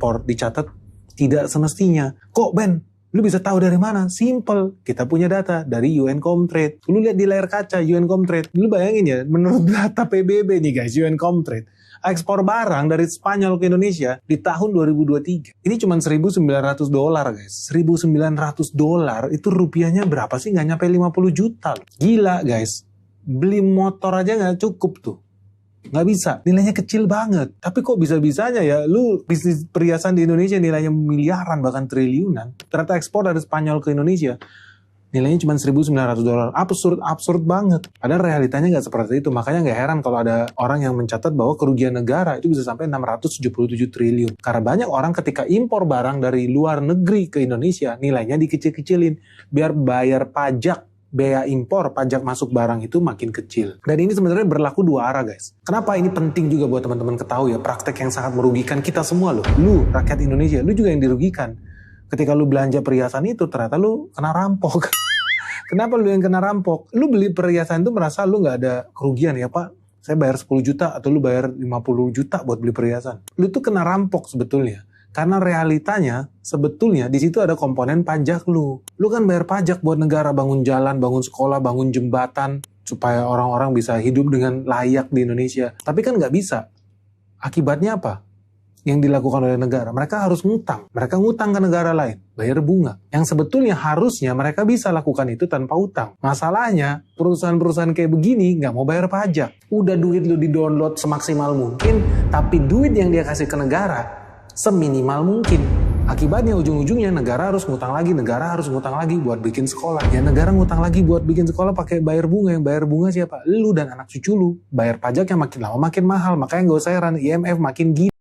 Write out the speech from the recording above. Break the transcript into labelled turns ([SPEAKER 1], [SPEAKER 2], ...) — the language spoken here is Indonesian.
[SPEAKER 1] dicatat tidak semestinya. Kok Ben? Lu bisa tahu dari mana? Simple. Kita punya data dari UN Comtrade. Lu lihat di layar kaca UN Comtrade. Lu bayangin ya, menurut data PBB nih guys, UN Comtrade, ekspor barang dari Spanyol ke Indonesia di tahun 2023. Ini cuma $1.900 guys. $1.900 itu rupiahnya berapa sih? Nggak nyampe 50 juta. Gila guys. Beli motor aja nggak cukup tuh. Nggak bisa, nilainya kecil banget. Tapi kok bisa-bisanya ya, lu bisnis perhiasan di Indonesia nilainya miliaran bahkan triliunan. Ternyata ekspor dari Spanyol ke Indonesia nilainya cuma $1.900. Absurd banget. Padahal realitanya nggak seperti itu. Makanya nggak heran kalau ada orang yang mencatat bahwa kerugian negara itu bisa sampai 677 triliun. Karena banyak orang ketika impor barang dari luar negeri ke Indonesia, nilainya dikecil-kecilin biar bayar pajak. Biaya impor, pajak masuk barang itu makin kecil. Dan ini sebenarnya berlaku dua arah guys. Kenapa ini penting juga buat teman-teman ketahui ya, praktek yang sangat merugikan kita semua loh. Lu, rakyat Indonesia, lu juga yang dirugikan. Ketika lu belanja perhiasan itu, ternyata lu kena rampok. Kenapa lu yang kena rampok? Lu beli perhiasan itu merasa lu gak ada kerugian ya Pak. Saya bayar 10 juta atau lu bayar 50 juta buat beli perhiasan. Lu tuh kena rampok sebetulnya. Karena realitanya, sebetulnya di situ ada komponen pajak lu. Lu kan bayar pajak buat negara, bangun jalan, bangun sekolah, bangun jembatan, supaya orang-orang bisa hidup dengan layak di Indonesia. Tapi kan nggak bisa. Akibatnya apa? Yang dilakukan oleh negara, mereka harus ngutang. Mereka ngutang ke negara lain, bayar bunga. Yang sebetulnya harusnya mereka bisa lakukan itu tanpa utang. Masalahnya, perusahaan-perusahaan kayak begini nggak mau bayar pajak. Udah duit lu di-download semaksimal mungkin, tapi duit yang dia kasih ke negara seminimal mungkin. Akibatnya ujung-ujungnya negara harus ngutang lagi buat bikin sekolah. Ya negara ngutang lagi buat bikin sekolah pakai bayar bunga. Yang bayar bunga siapa? Lu dan anak cucu lu. Bayar pajaknya makin lama makin mahal. Makanya gak usah heran IMF makin gila.